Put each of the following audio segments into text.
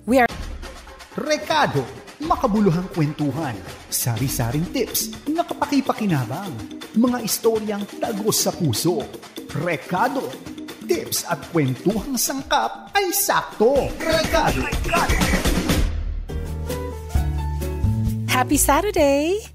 We are Rekado, makabuluhang kwentuhan, sari-saring tips na kapaki-pakinabang, mga istoryang tagos sa puso. Rekado, tips at kwentuhang sangkap ay sakto. Rekado. Happy Saturday!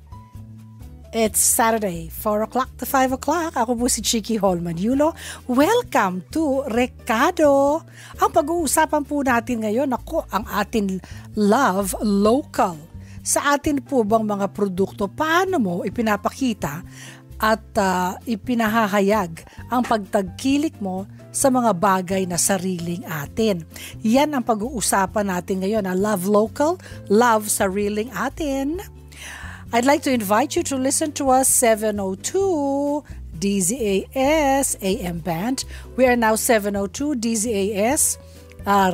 It's Saturday, 4 o'clock to 5 o'clock. Ako po si Chiki Holman Yulo. Welcome to Rekado. Ang pag-uusapan po natin ngayon, ang atin love local. Sa atin po bang mga produkto, paano mo ipinapakita at ipinahahayag ang pagtagkilik mo sa mga bagay na sariling atin. Yan ang pag-uusapan natin ngayon, love local, love sariling atin. I'd like to invite you to listen to us 702 DZAS AM band. We are now 702 DZAS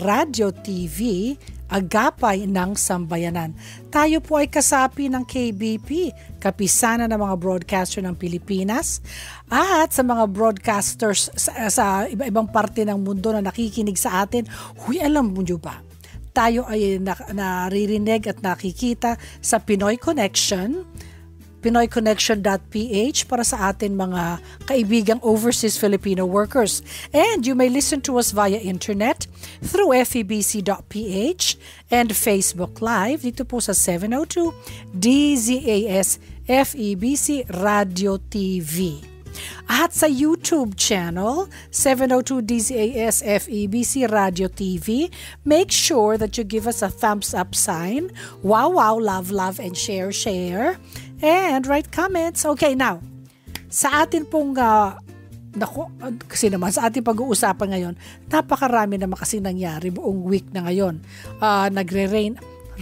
Radio TV, Agapay ng Sambayanan. Tayo po ay kasapi ng KBP, kapisanan ng mga broadcaster ng Pilipinas, at sa mga broadcasters sa iba-ibang parte ng mundo na nakikinig sa atin. Alam mo nyo ba? Tayo ay naririnig at nakikita sa Pinoy Connection, pinoyconnection.ph para sa atin mga kaibigang overseas Filipino workers. And you may listen to us via internet through febc.ph and Facebook Live dito po sa 702 DZAS FEBC Radio TV. At sa YouTube channel, 702 DZAS FEBC Radio TV, make sure that you give us a thumbs up sign. Wow, love, and share. And write comments. Okay, now, sa atin pong, kasi naman sa ating pag-uusapan ngayon, napakarami naman kasi nangyari buong week na ngayon.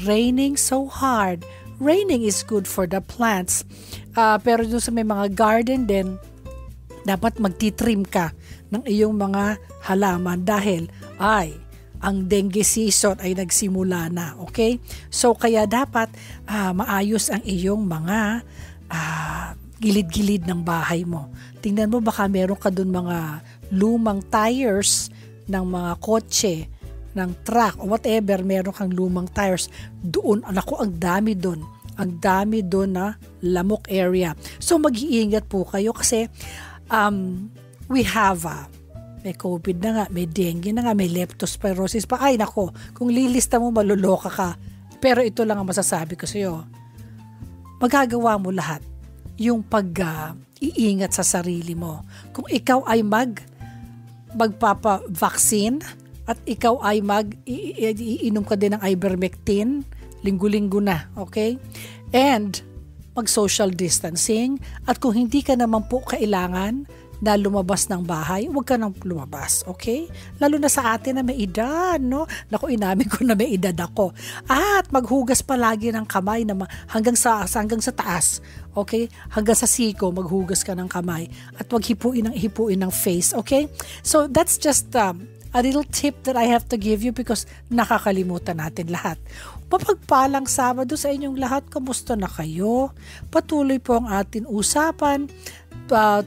Raining so hard. Raining is good for the plants. Pero doon sa may mga garden din, dapat magtitrim ka ng iyong mga halaman dahil ang dengue season ay nagsimula na, okay? So kaya dapat maayos ang iyong mga gilid-gilid ng bahay mo. Tingnan mo, baka meron ka dun mga lumang tires ng mga kotse, ng truck, o whatever, meron kang lumang tires. Doon, ang dami doon. Ang dami doon na lamok area. So mag-iingat po kayo kasi we have may COVID na nga, may dengue na nga, may leptospirosis pa. Ay nako, kung lilista mo maluloka ka. Pero ito lang ang masasabi ko sa iyo. Magagawa mo lahat yung pag-iingat sa sarili mo. Kung ikaw ay magpapa-vaccine at ikaw ay iinom ka din ng ivermectin, linggo-linggo na, okay? And mag-social distancing, at kung hindi ka naman po kailangan na lumabas ng bahay, huwag ka nang lumabas, okay? Lalo na sa atin na may edad, no? Naku, inamin ko na may edad ako. At maghugas palagi ng kamay na hanggang sa taas, okay? Hanggang sa siko, maghugas ka ng kamay. At huwag hipuin ng face, okay? So that's just a little tip that I have to give you because nakakalimutan natin lahat. Mapagpalang Sabado sa inyong lahat. Kamusta na kayo? Patuloy po ang ating usapan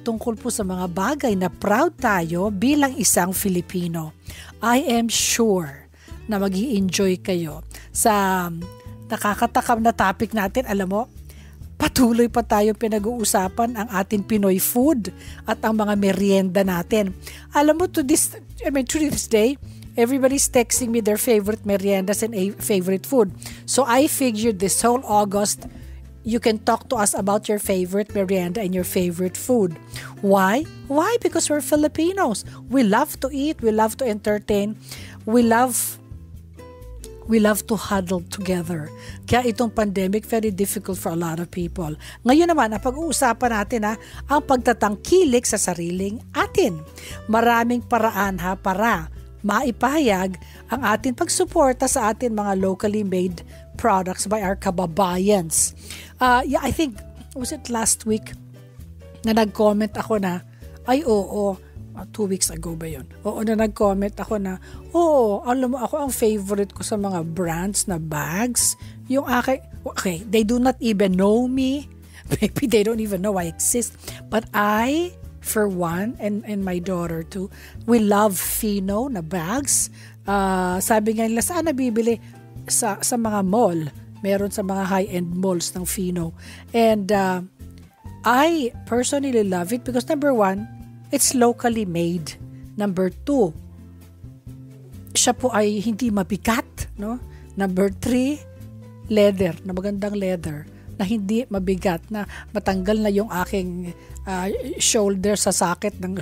tungkol po sa mga bagay na proud tayo bilang isang Filipino. I am sure na mag-i-enjoy kayo sa nakakatakam na topic natin. Alam mo, patuloy pa tayo pinag-uusapan ang ating Pinoy food at ang mga merienda natin. Alam mo, to this day, everybody's texting me their favorite meriendas and favorite food. So I figured this whole August, you can talk to us about your favorite merienda and your favorite food. Why? Why? Because we're Filipinos. We love to eat. We love to entertain. We love to huddle together. Kaya itong pandemic, very difficult for a lot of people. Ngayon naman, ang pag-uusapan natin ang pagtatangkilik sa sariling atin. Maraming paraan para maipahayag ang ating pagsuporta sa atin mga locally made products by our kababayans. I think, was it last week na nag-comment ako na, 2 weeks ago ba yun? Oo, na nag-comment ako na, alam mo, ako ang favorite ko sa mga brands na bags. Yung okay, they do not even know me. Maybe they don't even know I exist. But I, for one, and my daughter too, we love Fino na bags. Sabi nga nila, saan nabibili? Sa mga mall. Meron sa mga high-end malls ng Fino. And I personally love it because number 1, it's locally made. Number 2, siya po ay hindi mabigat, no? Number 3, leather, na magandang leather, na hindi mabigat, na matanggal na yung aking shoulder sa socket ng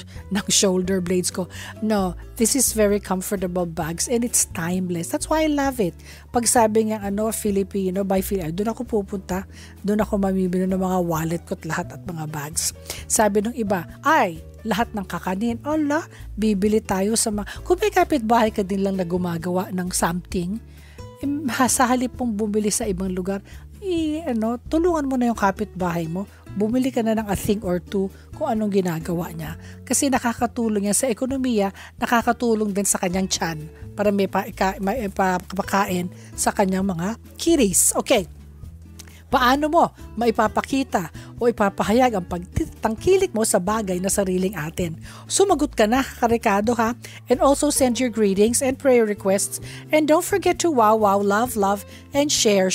shoulder blades ko. No, this is very comfortable bags and it's timeless. That's why I love it. Pag sabi nga Filipino by Filipino, doon ako pupunta, doon ako mamibili ng mga wallet ko at lahat at mga bags. Sabi ng iba, ay, lahat ng kakanin, bibili tayo sa mga, kung may kapitbahay ka din lang na gumagawa ng something, sa halip pong bumili sa ibang lugar, tulungan mo na yung kapitbahay mo, bumili ka na ng a thing or two kung anong ginagawa niya. Kasi nakakatulong yan sa ekonomiya, nakakatulong din sa kanyang tiyan para may pakain sa kanyang mga kiris. Okay. Paano mo maipapakita o ipapahayag ang pagtangkilik mo sa bagay na sariling atin? Sumagot ka na, Rekado, ha? And also send your greetings and prayer requests. And don't forget to wow, love, and share.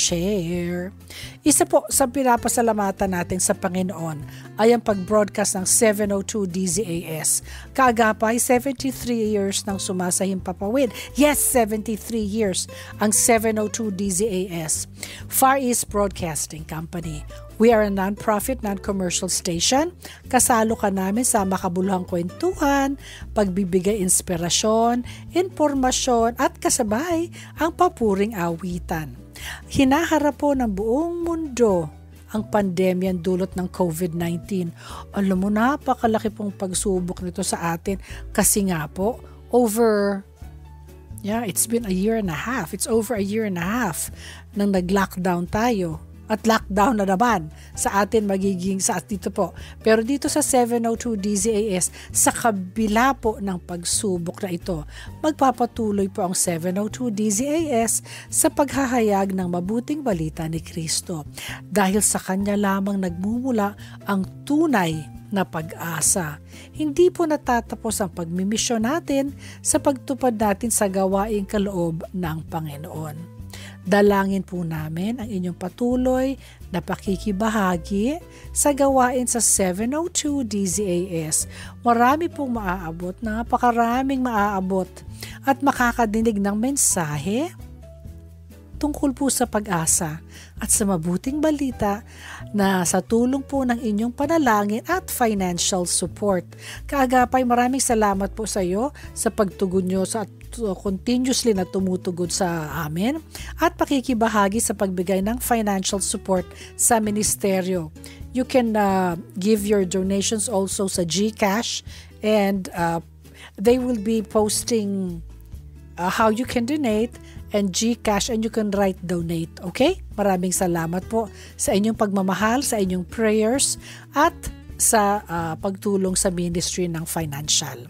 Isa po sa pinapasalamatan natin sa Panginoon ay ang pag-broadcast ng 702 DZAS. Kaagapay, 73 years nang sumasahim papawid. Yes, 73 years ang 702 DZAS. Far East Broadcasting Company. We are a non-profit, non-commercial station. Kasalo ka namin sa makabuluhang kwentuhan, pagbibigay inspirasyon, impormasyon at kasabay ang papuring awitan. Hinaharap po ng buong mundo ang pandemya dulot ng COVID-19. Alam mo, napakalaki pong pagsubok nito sa atin kasi nga po, it's been a year and a half. It's over a year and a half nang nag-lockdown tayo. At lockdown na naman sa atin magiging sa dito po. Pero dito sa 702 DZAS, sa kabila po ng pagsubok na ito, magpapatuloy po ang 702 DZAS sa paghahayag ng mabuting balita ni Kristo. Dahil sa Kanya lamang nagmumula ang tunay na pag-asa. Hindi po natatapos ang pagmimisyon natin sa pagtupad natin sa gawaing kaloob ng Panginoon. Dalangin po namin ang inyong patuloy na pakikibahagi sa gawain sa 702 DZAS. Marami pong maaabot, napakaraming maaabot at makakadinig ng mensahe tungkol po sa pag-asa at sa mabuting balita na sa tulong po ng inyong panalangin at financial support. Kaagapay, maraming salamat po sa iyo sa pagtugon nyo sa continuously na tumutugod sa amin at pakikibahagi sa pagbigay ng financial support sa ministeryo. You can give your donations also sa GCash and they will be posting how you can donate and GCash and you can write donate. Okay? Maraming salamat po sa inyong pagmamahal, sa inyong prayers at sa pagtulong sa ministry ng financial.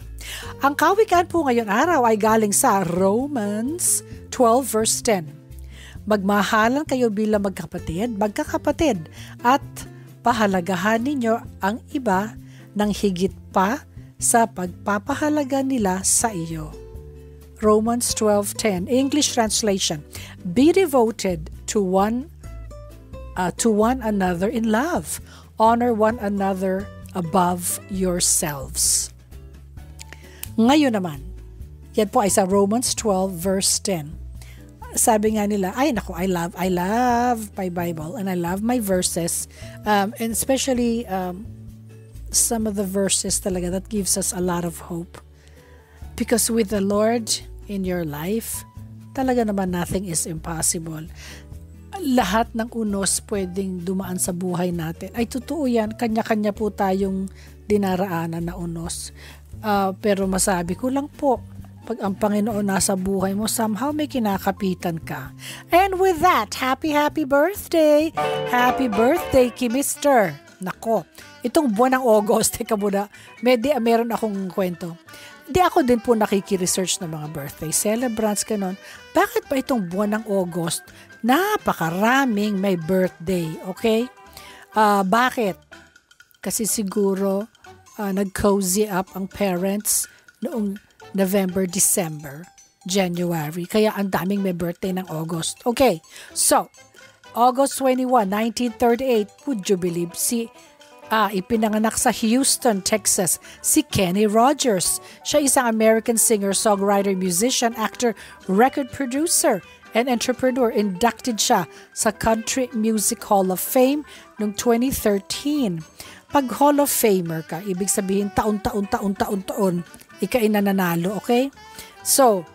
Ang kawikaan po ngayon araw ay galing sa Romans 12 verse 10. Magmahalan kayo bilang magkakapatid at pahalagahan ninyo ang iba ng higit pa sa pagpapahalaga nila sa iyo. Romans 12:10 English translation. Be devoted to one another in love. Honor one another above yourselves. Ngayon naman, yan po ay sa Romans 12 verse 10. Sabi nga nila, I love my Bible and I love my verses, and especially some of the verses talaga that gives us a lot of hope. Because with the Lord in your life, talaga naman nothing is impossible. Lahat ng unos pwedeng dumaan sa buhay natin. Ay totoo yan, kanya-kanya po tayong dinaraanan na unos. Pero masabi ko lang po, pag ang Panginoon nasa buhay mo, somehow may kinakapitan ka. And with that, happy birthday! Happy birthday, Kimister! Nako, itong buwan ng August, teka muna, meron akong kwento. Di ako din po nakikiresearch ng mga birthday celebrants, ganon. Bakit pa itong buwan ng August, napakaraming may birthday, okay? Bakit? Kasi siguro, nag-cozy up ang parents noong November, December. January. Kaya ang daming may birthday ng August. Okay, so August 21, 1938, would you believe, ipinanganak sa Houston, Texas, si Kenny Rogers. Siya isang American singer, songwriter, musician, actor, record producer, and entrepreneur. Inducted siya sa Country Music Hall of Fame noong 2013. Pag Hall of Famer ka, ibig sabihin taon-taon, ikaw nananalo, okay? So,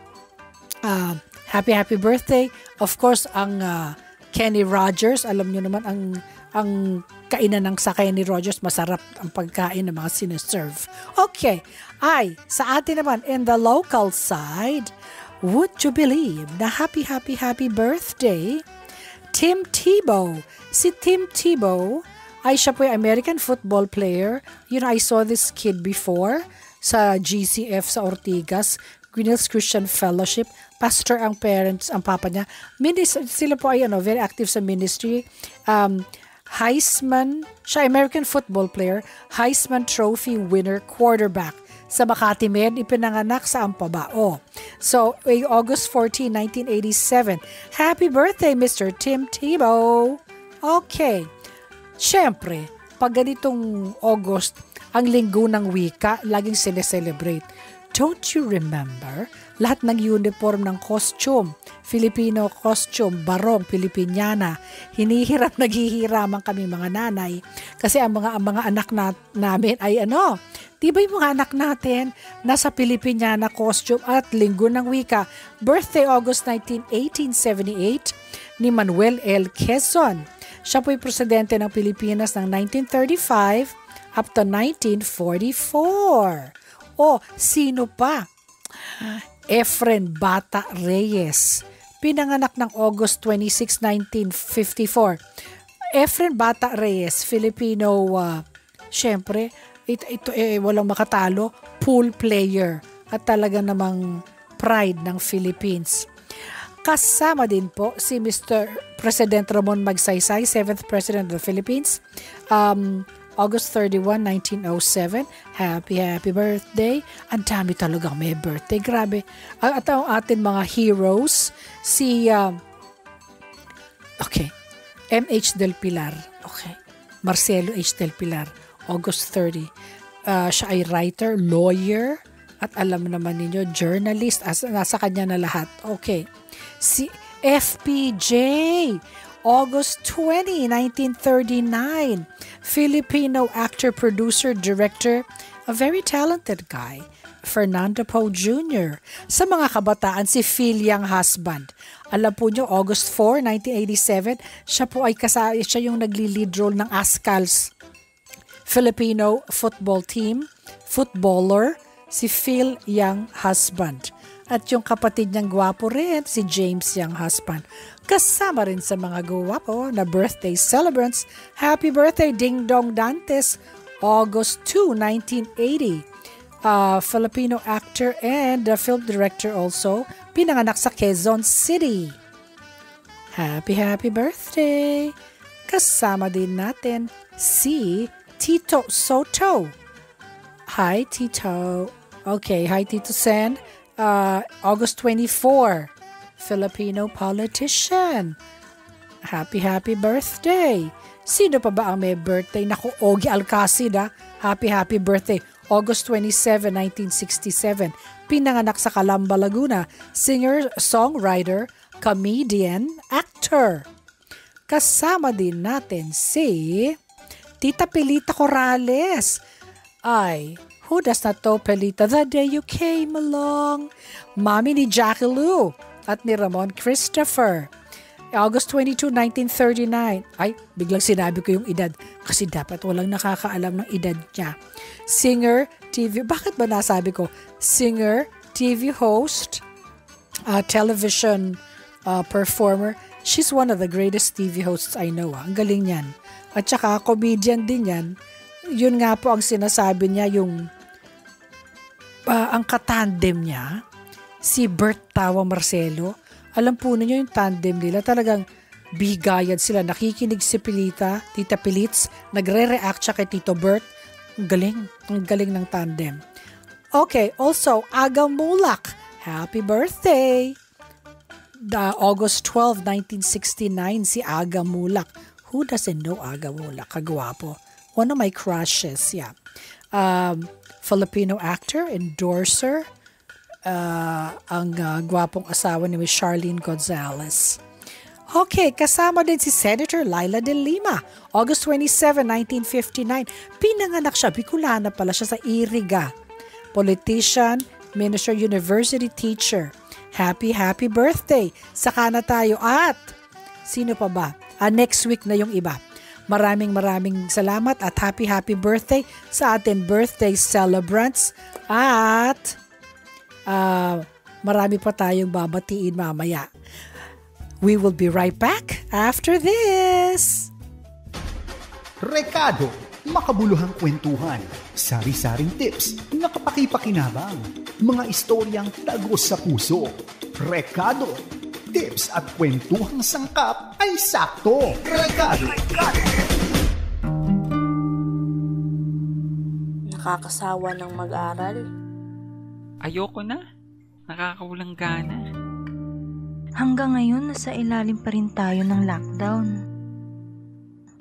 happy birthday. Of course, ang Kenny Rogers, alam nyo naman ang kainan ng sa Kenny Rogers, masarap ang pagkain ng mga sineserve. Okay, sa atin naman, in the local side, would you believe na happy birthday, Tim Tebow. Si Tim Tebow ay siya po yung American football player. I saw this kid before sa GCF sa Ortigas, Green Hills Christian Fellowship. Pastor ang parents, ang papa niya. Sila po ay very active sa ministry. Heisman, siya American football player, Heisman Trophy winner, quarterback. Sa Makati Med, ipinanganak sa Ampabao. So, August 14, 1987. Happy birthday, Mr. Tim Tebow! Okay. Siyempre, pag ganitong August, ang linggo ng wika, laging sineselebrate. Don't you remember? Lahat ng uniform ng costume, Filipino costume, barong, Pilipiniana, naghihiraman kami mga nanay. Kasi ang mga anak namin ay di ba yung mga anak natin nasa Pilipiniana costume at linggo ng wika. Birthday August 19, 1878 ni Manuel L. Quezon. Siya po'y presidente ng Pilipinas ng 1935 up to 1944. Sino pa? Efren Bata Reyes. Pinanganak ng August 26, 1954. Efren Bata Reyes, Filipino, syempre, ito walang makatalo, pool player at talaga namang pride ng Philippines. Kasama din po si Mr. President Ramon Magsaysay, 7th President of the Philippines, August 31, 1907. Happy birthday. Ang dami talagang may birthday. Grabe. At ang atin mga heroes, si M.H. Del Pilar. Okay. Marcelo H. Del Pilar. August 30. Siya ay writer, lawyer, at alam naman ninyo, journalist. Nasa kanya na lahat. Okay. Si FPJ. August 20, 1939. Filipino actor, producer, director, a very talented guy, Fernando Poe Jr. Sa mga kabataan, si Phil Yang husband. Alam po nyo, August 4, 1987, siya po ay siya yung nagli-lead role ng Ascals Filipino football team, footballer, si Phil Yang husband. At yung kapatid niyang gwapo rin, si James Yang husband. Kasama rin sa mga gwapo na birthday celebrants. Happy birthday, Ding Dong Dantes, August 2, 1980. Filipino actor and film director also. Pinanganak sa Quezon City. Happy birthday! Kasama din natin si Tito Soto. Hi, Tito. Okay, hi, Tito Sen. August 24, Filipino politician. Happy birthday. Sino pa ba ang may birthday? Naku, Ogie Alcacid, happy birthday. August 27, 1967. Pinanganak sa Calamba, Laguna. Singer, songwriter, comedian, actor. Kasama din natin si Tita Pilita Corrales. Who does not know Pelita? The day you came along. Mami ni Jackie Lou at ni Ramon Christopher. August 22, 1939. Biglang sinabi ko yung edad kasi dapat walang nakakaalam ng edad niya. Singer, TV, bakit ba nasabi ko? Singer, TV host, television performer. She's one of the greatest TV hosts I know. Ang galing niyan. At saka comedian din yan. Yun nga po ang sinasabi niya, yung ang katandem niya, si Bert Tawa Marcelo. Alam po ninyo yung tandem nila, talagang bigayan sila. Nakikinig si Tita Pilits, nagre-react siya kay Tito Bert. Ang galing ng tandem. Okay, also, Aga Mulak. Happy birthday! August 12, 1969, si Aga Mulak. Who doesn't know Aga Mulak? Kagwapo. One of my crushes, yeah. Filipino actor, endorser, ang gwapong asawa ni Charlene Gonzalez. Okay, kasama din si Senator Laila de Lima. August 27, 1959. Pinanganak siya, Bicolana pala siya sa Iriga. Politician, minister, university teacher. Happy birthday. Saka na tayo. At sino pa ba? Next week na yung iba. Maraming salamat at happy birthday sa ating birthday celebrants. At marami pa tayong babatiin mamaya. We will be right back after this. Rekado, makabuluhang kwentuhan, sari-saring tips na kapaki-pakinabang, mga istoryang tagos sa puso. Rekado, tips at kwentuhang sangkap ay sakto. Rekado. Nakakasawa ng mag-aral. Ayoko na. Nakakawalang gana. Hanggang ngayon, nasa ilalim pa rin tayo ng lockdown.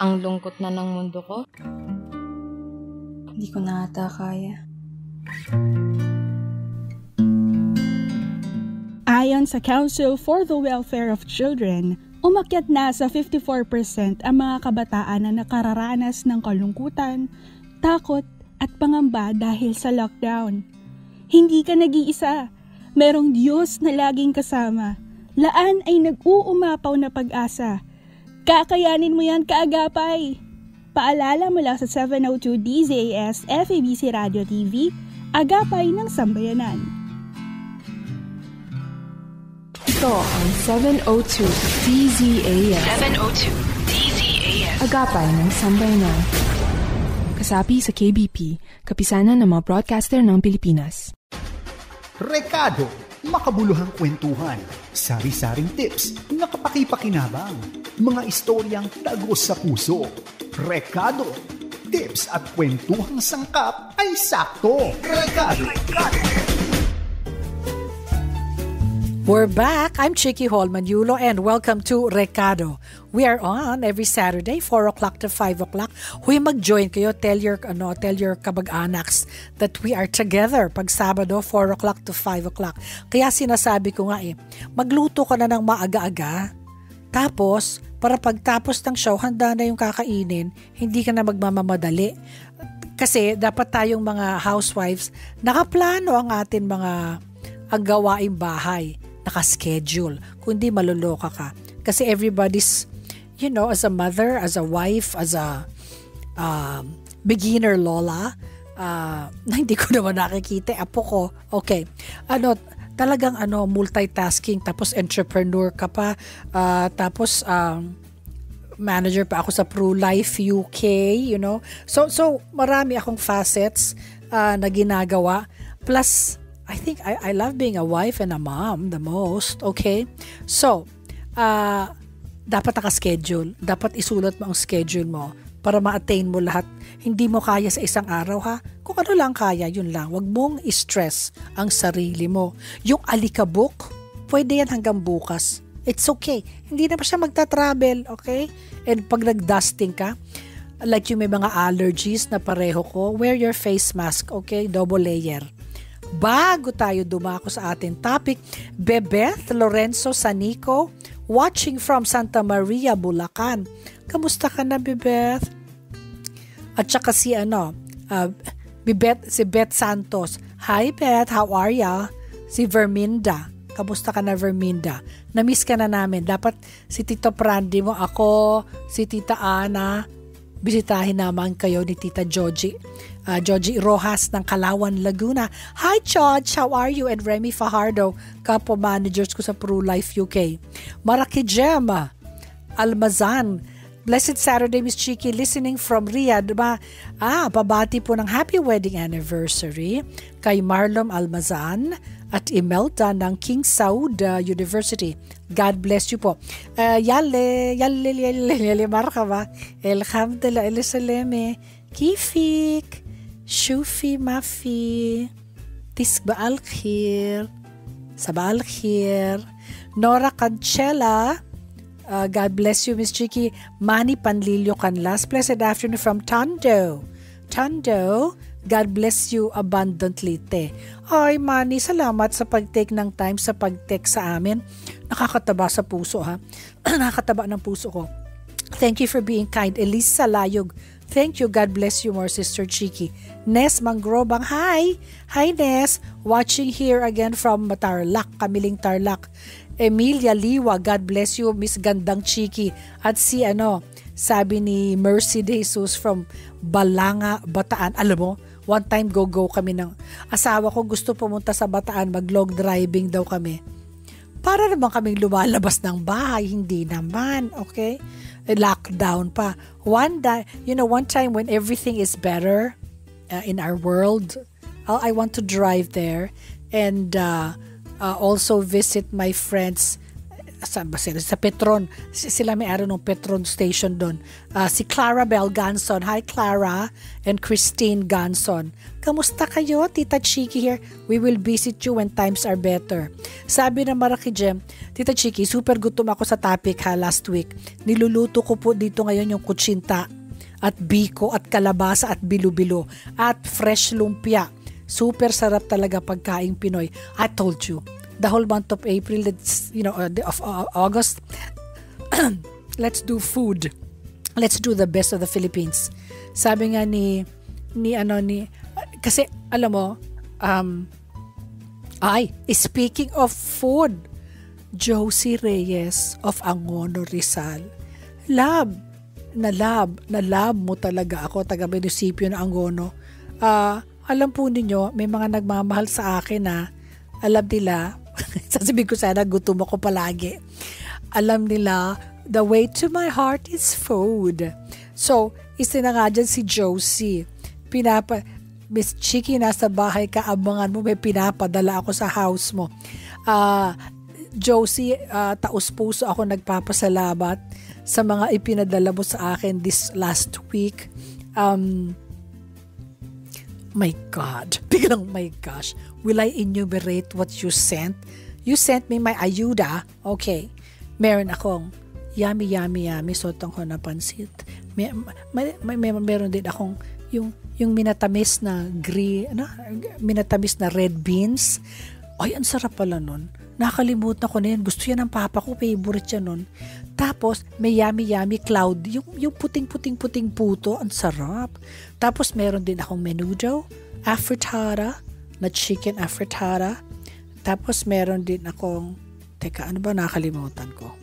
Ang lungkot na ng mundo ko. Hindi ko na ata kaya. Ayon sa Council for the Welfare of Children, umakyat na sa 54% ang mga kabataan na nakararanas ng kalungkutan, takot at pangamba dahil sa lockdown. Hindi ka nag-iisa. Merong Diyos na laging kasama. Laan ay nag-uumapaw na pag-asa. Kakayanin mo yan, kaagapay! Paalala mula sa 702 DZAS FEBC Radio TV, Agapay ng Sambayanan. Ito ang 702 DZAS. 702 DZAS. Agapay ng Sambayanan. Kasapi sa KBP, kapisanan ng mga broadcaster ng Pilipinas. Rekado, makabuluhang kwentuhan, sari-saring tips na kapaki-pakinabang, mga istoryang tagos sa puso. Rekado, tips at kwentuhang sangkap ay sakto. Rekado. We're back. I'm Chicky Holman Yulo and welcome to Rekado. We are on every Saturday, 4 o'clock to 5 o'clock. Huy, mag-join kayo. Tell your kabag-anaks that we are together pag Sabado, 4 o'clock to 5 o'clock. Kaya sinasabi ko nga magluto ka na ng maaga-aga. Tapos, para pagtapos ng show, handa na yung kakainin. Hindi ka na magmamamadali. Kasi dapat tayong mga housewives, nakaplano ang atin mga ang gawaing bahay. Naka-schedule. Kundi maluloka ka. Kasi everybody's, as a mother, as a wife, as a beginner lola, na hindi ko naman nakikita. Apo ko, okay. Talagang multitasking, tapos entrepreneur ka pa, tapos manager pa ako sa Pro-Life UK, So marami akong facets na ginagawa. Plus, I think I love being a wife and a mom the most, okay? So, dapat naka-schedule. Dapat isulat mo ang schedule mo para ma-attain mo lahat. Hindi mo kaya sa isang araw, ha? Kung ano lang kaya, yun lang. Huwag mong i-stress ang sarili mo. Yung alikabok, pwede yan hanggang bukas. It's okay. Hindi na pa siya magta-travel, okay? And pag nag-dusting ka, like yung may mga allergies na pareho ko, wear your face mask, okay? Double layer. Bago tayo dumako sa ating topic, Bebeth Lorenzo Sanico, watching from Santa Maria, Bulacan. Kamusta ka na, Bebeth? At saka si Beth Santos. Hi, Beth. How are ya? Si Verminda. Kamusta ka na, Verminda? Na-miss ka na namin. Dapat si Tito Prandi mo, ako, si Tita Ana, bisitahin naman kayo ni Tita Joji Rojas ng Kalawan, Laguna. Hi, George! How are you? And Remy Fajardo, Kapo Managers ko sa Pro-Life UK. Maraki Jem, Almazan. Blessed Saturday, Miss Chiki, listening from Riyadh. Pabati po ng happy wedding anniversary kay Marlon Almazan at Imelda ng King Saud University. God bless you po. Yale, marhaba. Elhamdulillah, Elisaleme, Kifik, Shufi Mafi, Tisba Al-Khir, Sabah al-khair. Nora Cancela, God bless you, Miss Chiki. Manny Panlilio Canlas, blessed afternoon from Tondo. Tondo, God bless you abundantly, te. Ay, Manny, salamat sa pag-take ng time sa pag-text sa amin. Nakakataba sa puso, ha? Nakakataba ng puso ko. Thank you for being kind. Elisa Layog, thank you. God bless you more, Sister Chiki. Nes Mangrobang, hi. Hi, Nes. Watching here again from Tarlac, Kamiling Tarlac. Emilia Liwa, God bless you, Miss Gandang Chiki. At si sabi ni Mercy De Jesus from Balanga, Bataan. Alam mo, one time go kami ng asawa ko, gusto pumunta sa Bataan, mag-long driving daw kami. Para naman kaming lumalabas ng bahay, hindi naman, okay? Lockdown pa. One time when everything is better in our world, I want to drive there and also visit my friends sa Petron. Sila may araw ng Petron station doon. Si Clara Bell Ganson. Hi, Clara. And Christine Ganson. Kamusta kayo? Tita Chiki here. We will visit you when times are better. Sabi ng Maraki Jem, Tita Chiki, super gutom ako sa topic last week. Niluluto ko po dito ngayon yung kutsinta at biko at kalabasa at bilo-bilo at fresh lumpia. Super sarap talaga pagkaing Pinoy. I told you. The whole month of April, of August, let's do food. Let's do the best of the Philippines. Sabi nga kasi alam mo, speaking of food, Josie Reyes of Angono, Rizal. Love mo talaga ako, taga munisipyo ng Angono. Alam po ninyo, may mga nagmamahal sa akin na alam nila, sasabihin ko sana, gutom ako palagi. Alam nila, the way to my heart is food. So, isa na nga dyan si Josie. Miss Chiki, nasa bahay ka, abangan mo, may pinapadala ako sa house mo. Josie, taus-puso ako nagpapasalamat sa mga ipinadala mo sa akin this last week. My God, biglang my gosh, will I enumerate what you sent? You sent me my ayuda. Okay, meron akong yummy sotong ko na pansit. Meron din akong yung minatamis na minatamis na red beans. Ay, ang sarap pala nun. Nakalimutan ko na yan. Gusto yan ng papa ko. Favorite yan nun. Tapos, may yummy cloud. Yung puting puto. Ang sarap. Tapos, meron din akong menudo, afrittata, na chicken afrittata. Tapos, meron din akong, ano ba nakalimutan ko?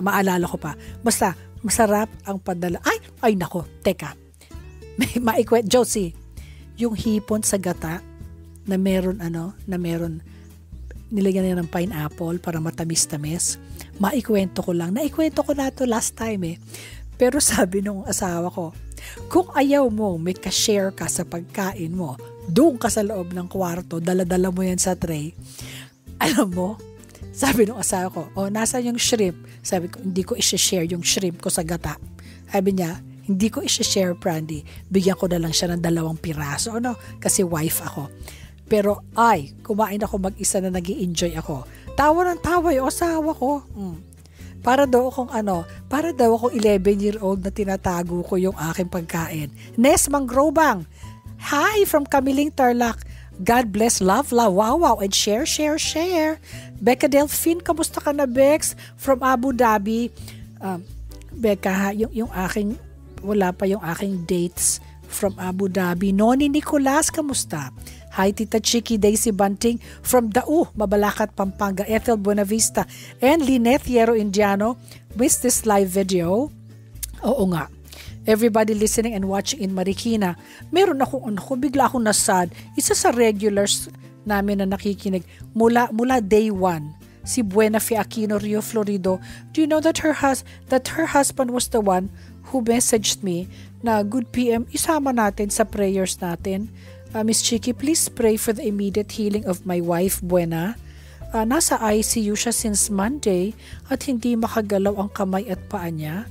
Maalala ko pa. Basta, masarap ang padala. Ay nako. Teka. Maikwet, Josie, yung hipon sa gata, na meron nilagyan niya ng pineapple para matamis-tamis. Maikwento ko lang. Naikwento ko na to last time Pero sabi nung asawa ko, kung ayaw mo may ka-share ka sa pagkain mo, doon ka sa loob ng kwarto, dala-dala mo yan sa tray. Alam mo, sabi nung asawa ko, nasa yung shrimp? Sabi ko, hindi ko i-share yung shrimp ko sa gata. Sabi niya, hindi ko i-share, Brandy. Bigyan ko na lang siya ng 2 piraso. Kasi wife ako. Pero kumain ako mag-isa na nag-i-enjoy ako. Tawa ng tawa yung asawa ko. Para daw akong 11-year-old na tinatago ko yung aking pagkain. Nes Mangrobang, hi from Kamiling Tarlac. God bless, love, wow, and share. Becca Delphine, kamusta ka na, Bex? From Abu Dhabi. Becca, yung aking, wala pa yung aking dates from Abu Dhabi. Noni Nicolas, kamusta? Hi, Tita Chiki, Daisy Bunting from Dao, Mabalacat, Pampanga, Ethel Buenavista, and Lynette Hierro Indiano. Missed this live video? Oo nga. Everybody listening and watching in Marikina, meron bigla akong nasad. Isa sa regulars namin na nakikinig mula day 1, si Buena Fe Aquino Rio Florido. Do you know that her husband was the one who messaged me na good PM, isama natin sa prayers natin. Miss Chiki, please pray for the immediate healing of my wife, Buena. Nasa ICU siya since Monday at hindi makagalaw ang kamay at paa niya.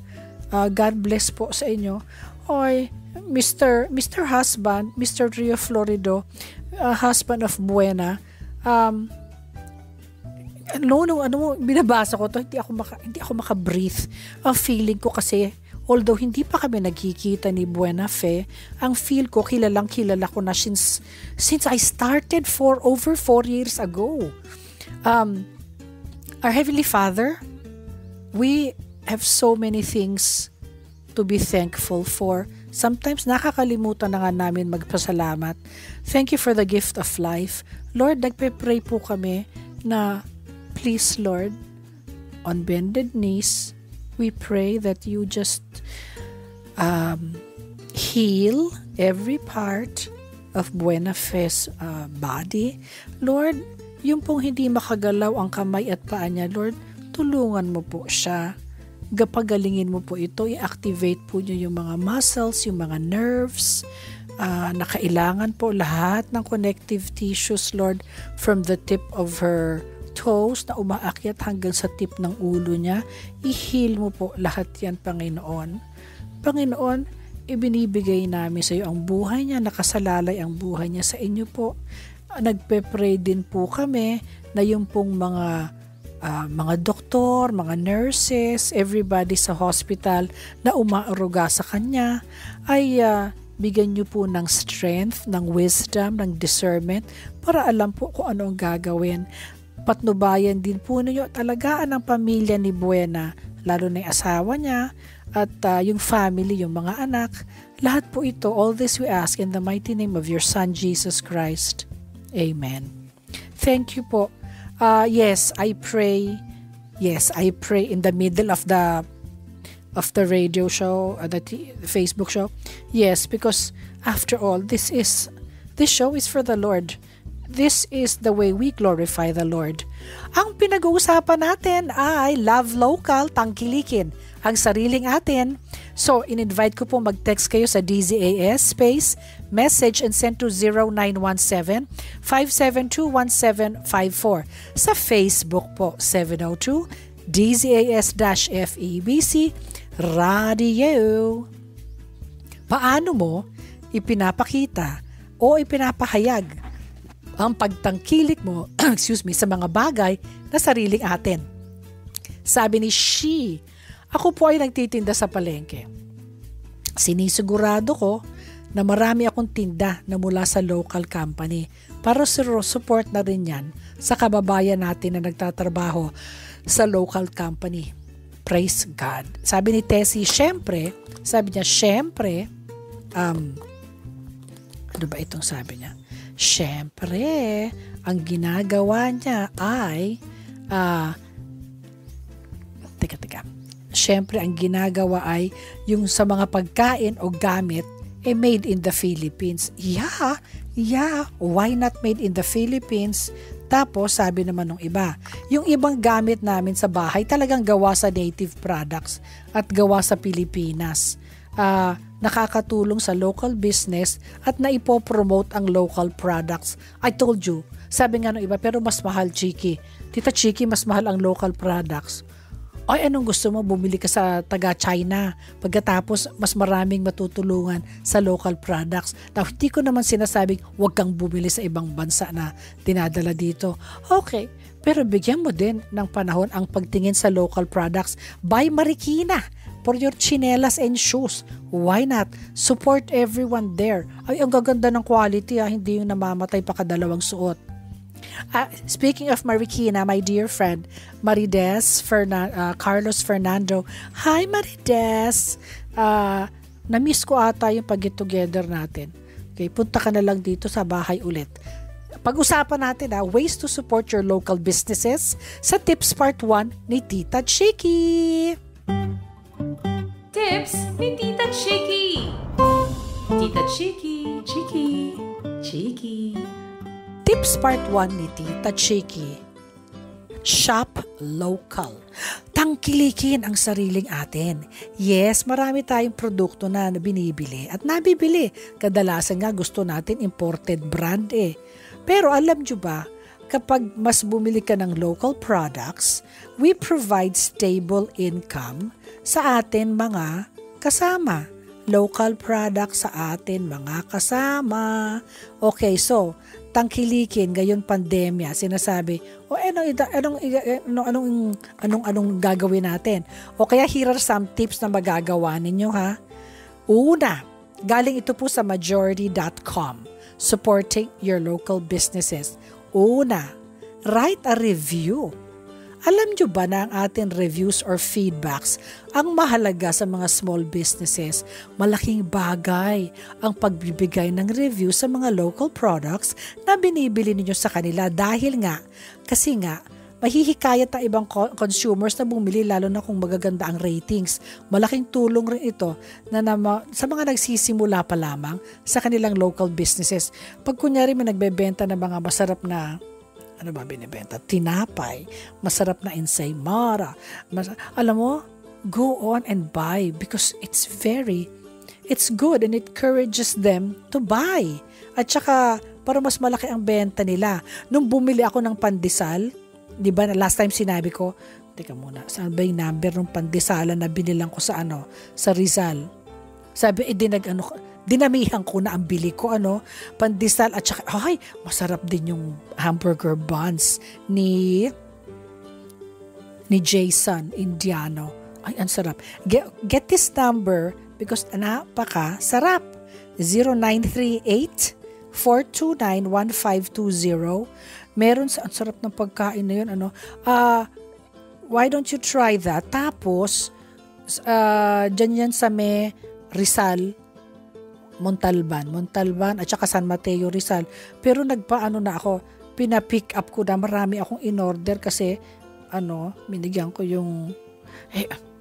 God bless po sa inyo. Oy, Mr. Husband, Mr. Rio Florido, husband of Buena, binabasa ko to, hindi ako maka-breathe. Ang feeling ko kasi, although hindi pa kami nagkikita ni Buena Fe, ang feel ko, kilala ko na since I started over 4 years ago. Our Heavenly Father, we have so many things to be thankful for. Sometimes nakakalimutan na nga namin magpasalamat. Thank you for the gift of life. Lord, nagpe-pray po kami na please, Lord, on bended knees, we pray that you just heal every part of Buena Fe's body. Lord, yung pong hindi makagalaw ang kamay at paa niya, Lord, tulungan mo po siya. Gapagalingin mo po ito, i-activate po niyo yung mga muscles, yung mga nerves, na kailangan po lahat ng connective tissues, Lord, from the tip of her toes na umaakyat hanggang sa tip ng ulo niya. I-heal mo po lahat yan, Panginoon. Panginoon, ibinibigay namin sa iyo ang buhay niya, nakasalalay ang buhay niya sa inyo po. Nagpe-pray din po kami na yung pong mga doktor, mga nurses, everybody sa hospital na umaaruga sa kanya ay bigyan niyo po ng strength, ng wisdom, ng discernment para alam po kung ano ang gagawin. Patnubayan din po ninyo at alagaan ng pamilya ni Buena, lalo na yung asawa niya at yung family, yung mga anak. Lahat po ito, all this we ask in the mighty name of your Son, Jesus Christ. Amen. Thank you po. Yes, I pray in the middle of the radio show, the Facebook show. Yes, because after all, this show is for the Lord. This is the way we glorify the Lord. Ang pinag-uusapan natin ay Love Local, tangkilikin ang sariling atin. So, in-invite ko po mag-text kayo sa DZAS space message and send to 0917-572-1754. Sa Facebook po, 702 DZAS-FEBC Radio. Paano mo ipinapakita o ipinapahayag ang pagtangkilik mo sa mga bagay na sariling atin? Sabi ni She, ako po ay nagtitinda sa palengke. Sinisigurado ko na marami akong tinda na mula sa local company para support na rin yan sa kababayan natin na nagtatrabaho sa local company. Praise God. Sabi ni Tessie, syempre, ano ba itong sabi niya? Syempre, ang ginagawa niya ay Siyempre, ang ginagawa ay yung sa mga pagkain o gamit made in the Philippines. Yeah, why not made in the Philippines? Tapos, sabi naman ng iba, yung ibang gamit namin sa bahay talagang gawa sa native products at gawa sa Pilipinas. Nakakatulong sa local business at naipopromote ang local products. I told you, sabi nga ng iba, pero mas mahal, Chiki. Tita Chiki, mas mahal ang local products. Ay, anong gusto mo? Bumili ka sa taga-China. Pagkatapos, mas maraming matutulungan sa local products. Now, hindi ko naman sinasabing huwag kang bumili sa ibang bansa na dinadala dito. Okay, pero bigyan mo din ng panahon ang pagtingin sa local products. Buy Marikina for your chinelas and shoes. Why not? Support everyone there. Ay, ang gaganda ng quality, hindi yung namamatay pa kadalawang suot. Speaking of Marikina, my dear friend, Marides Carlos Fernando. Hi, Marides! Na-miss ko ata yung pag-get-together natin. Okay, punta ka na lang dito sa bahay ulit. Pag-usapan natin ways to support your local businesses sa Tips Part 1 ni Tita Chiki. Tips ni Tita Chiki. Tita Chiki, Chiki, Chiki. Tips Part 1 ni Tita Chiki. Shop local. Tangkilikin ang sariling atin. Yes, marami tayong produkto na binibili at nabibili. Kadalasan nga gusto natin imported brand Pero alam nyo ba, kapag mas bumili ka ng local products, we provide stable income sa atin mga kasama. local products sa atin mga kasama. Okay, so tangkilikin ngayon pandemya, sinasabi, anong gagawin natin? O kaya here are some tips na magagawa ninyo ha. Una, galing ito po sa majority.com, supporting your local businesses. Una, write a review. Alam nyo ba na ang ating reviews or feedbacks ang mahalaga sa mga small businesses? Malaking bagay ang pagbibigay ng review sa mga local products na binibili ninyo sa kanila kasi mahihikayat ang ibang consumers na bumili lalo na kung magaganda ang ratings. Malaking tulong rin ito sa mga nagsisimula pa lamang sa kanilang local businesses. Pag kunyari may nagbebenta ng mga masarap na binibenta? Tinapay, masarap na ensaymada. Alam mo, go on and buy because it's good and it encourages them to buy. At saka, para mas malaki ang benta nila. Nung bumili ako ng pandesal, di ba, last time sinabi ko, teka muna, saan ba yung number ng pandesalan na binilang ko sa Rizal? Sabi, dinamihan ko na ang bili ko, pandesal at saka, masarap din yung hamburger buns ni Jason Indiano. Ay, ang sarap. Get this number because napaka-sarap. 0938-429-1520. Meron ang sarap ng pagkain na yun. Why don't you try that? Tapos, dyan yan sa may Rizal, Montalban at saka San Mateo Rizal. Pero pina-pick up ko na, marami akong in-order kasi binigyan ko yung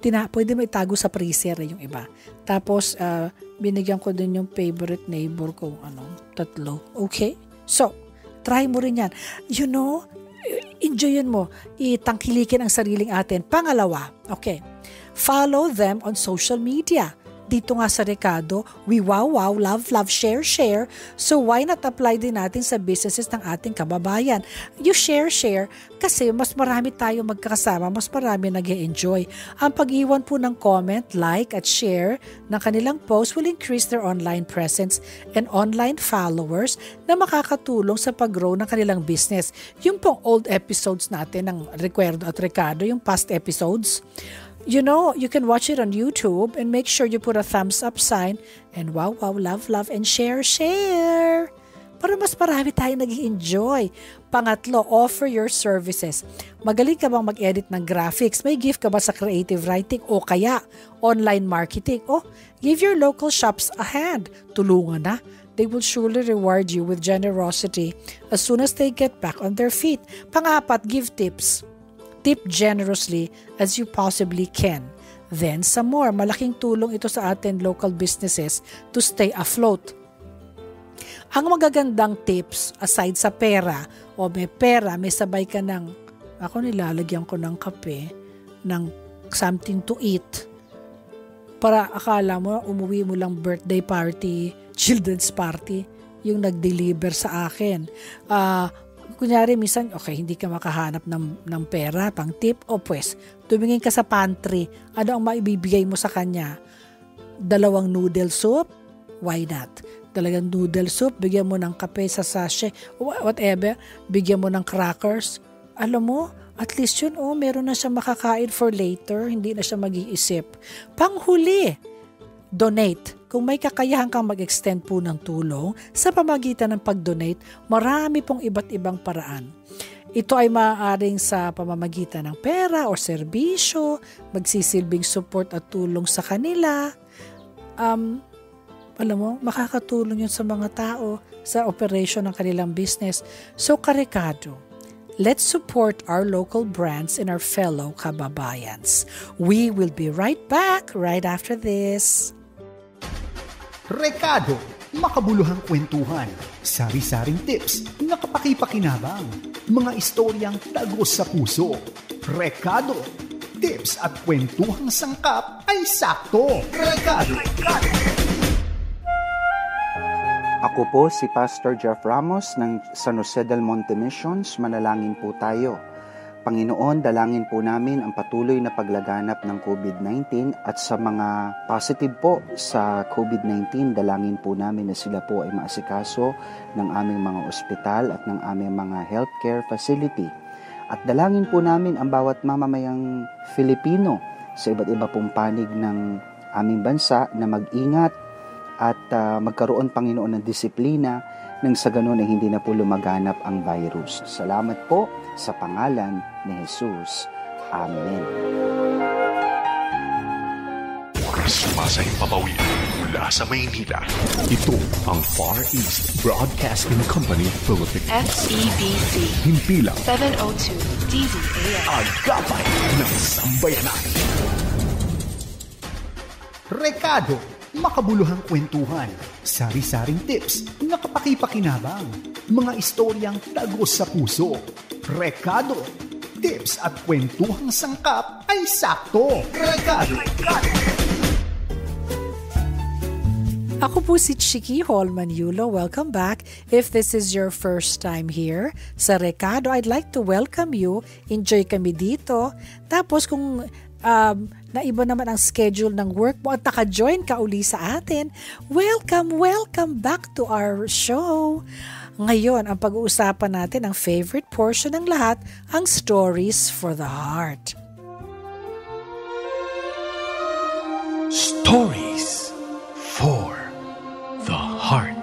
pwede mo itago sa freezer yung iba. Tapos binigyan ko din yung favorite neighbor ko, 3. Okay? So, try mo rin yan. Enjoyin mo, itangkilikin ang sariling atin. Pangalawa, okay, follow them on social media. Dito nga sa Recado, we wow, love, share. So why not apply din natin sa businesses ng ating kababayan? You share kasi mas marami tayo magkakasama, mas marami nag-e-enjoy. Ang pag-iwan po ng comment, like at share ng kanilang post will increase their online presence and online followers na makakatulong sa pag-grow ng kanilang business. Yung pong old episodes natin ng Recuerdo at Recado, yung past episodes, you can watch it on YouTube and make sure you put a thumbs up sign and wow, love, and share. Para mas marami tayong nag-enjoy. Pangatlo, offer your services. Magaling ka bang mag-edit ng graphics? May gift ka ba sa creative writing o kaya online marketing? Give your local shops a hand. Tulungan na. They will surely reward you with generosity as soon as they get back on their feet. Pangapat, give tips. Tip generously as you possibly can. Then some more. Malaking tulong ito sa atin local businesses to stay afloat. Ang magagandang tips aside sa pera, may pera, may sabay ka nilalagyan ko ng kape, ng something to eat. Para akala mo, umuwi mo lang birthday party, children's party, yung nag-deliver sa akin. Kunyari, minsan, hindi ka makahanap ng pera, pang tip, tumingin ka sa pantry, ano ang maibibigay mo sa kanya? 2 noodle soup? Why not? 2 noodle soup, bigyan mo ng kape sa sachet, whatever, bigyan mo ng crackers. Alam mo, at least yun, meron na siya makakain for later, hindi na siya mag-iisip. Panghuli, donate. Kung may kakayahan kang mag-extend po ng tulong sa pamagitan ng pag-donate, marami pong iba't ibang paraan. Ito ay maaaring sa pamamagitan ng pera o serbisyo, magsisilbing support at tulong sa kanila. Alam mo, makakatulong yun sa mga tao sa operation ng kanilang business. So, Karekado, let's support our local brands and our fellow kababayans. We will be right back right after this. Recado, makabuluhang kwentuhan, sari-saring tips na kapaki-pakinabang, mga istoryang tagos sa puso. Recado, tips at kwentuhang sangkap ay sakto. Recado. Ako po si Pastor Jeff Ramos ng San Jose del Monte Missions. Manalangin po tayo. Panginoon, dalangin po namin ang patuloy na paglaganap ng COVID-19 at sa mga positive po sa COVID-19, dalangin po namin na sila po ay maasikaso ng aming mga ospital at ng aming mga healthcare facility. At dalangin po namin ang bawat mamamayang Filipino sa iba't iba pong panig ng aming bansa na mag-ingat at magkaroon, Panginoon, ng disiplina nang sa ganun ay hindi na po lumaganap ang virus. Salamat po sa pangalan ni Jesus. Amen. Sumasay papawi mula sa Maynila. Ito ang Far East Broadcasting Company Philippines. FEBC. Himpilang 702 DZAS. Agapay ng Sambayanan. Rekado, makabuluhang kwentuhan, sari-saring tips na kapaki-pakinabang, mga istoryang tagos sa puso. Rekado, tips at kwentuhang sangkap ay sakto. Rekado. Ako po si Chiki Holman Yulo. Welcome back. If this is your first time here sa Rekado, I'd like to welcome you. Enjoy kami dito. Tapos kung naiba naman ang schedule ng work mo at naka-join ka uli sa atin, welcome back to our show. Ngayon, ang pag-uusapan natin, ang favorite portion ng lahat, ang Stories for the Heart. Stories for the Heart.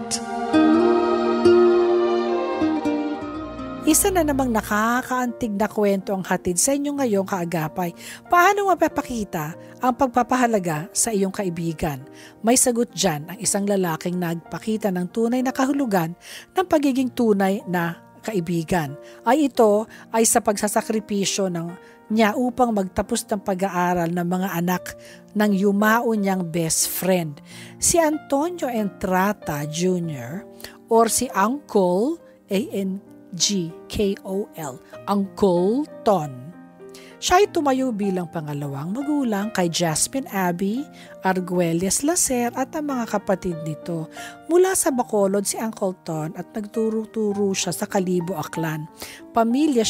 Isa na namang nakakaantig na kwento ang hatid sa inyo ngayong kaagapay. Paano mapapakita ang pagpapahalaga sa iyong kaibigan? May sagot dyan ang isang lalaking nagpakita ng tunay na kahulugan ng pagiging tunay na kaibigan. Ito ay sa pagsasakripisyo niya upang magtapos ng pag-aaral ng mga anak ng yumao niyang best friend. Si Antonio Entrata Jr. or si Uncle G-K-O-L, Uncle Ton. Siya ay tumayo bilang pangalawang magulang kay Jasmine Abby Arguelles Lacer at ang mga kapatid nito. Mula sa Bacolod si Uncle Ton at nagturo-turo siya sa Kalibo, Aklan. Pamilya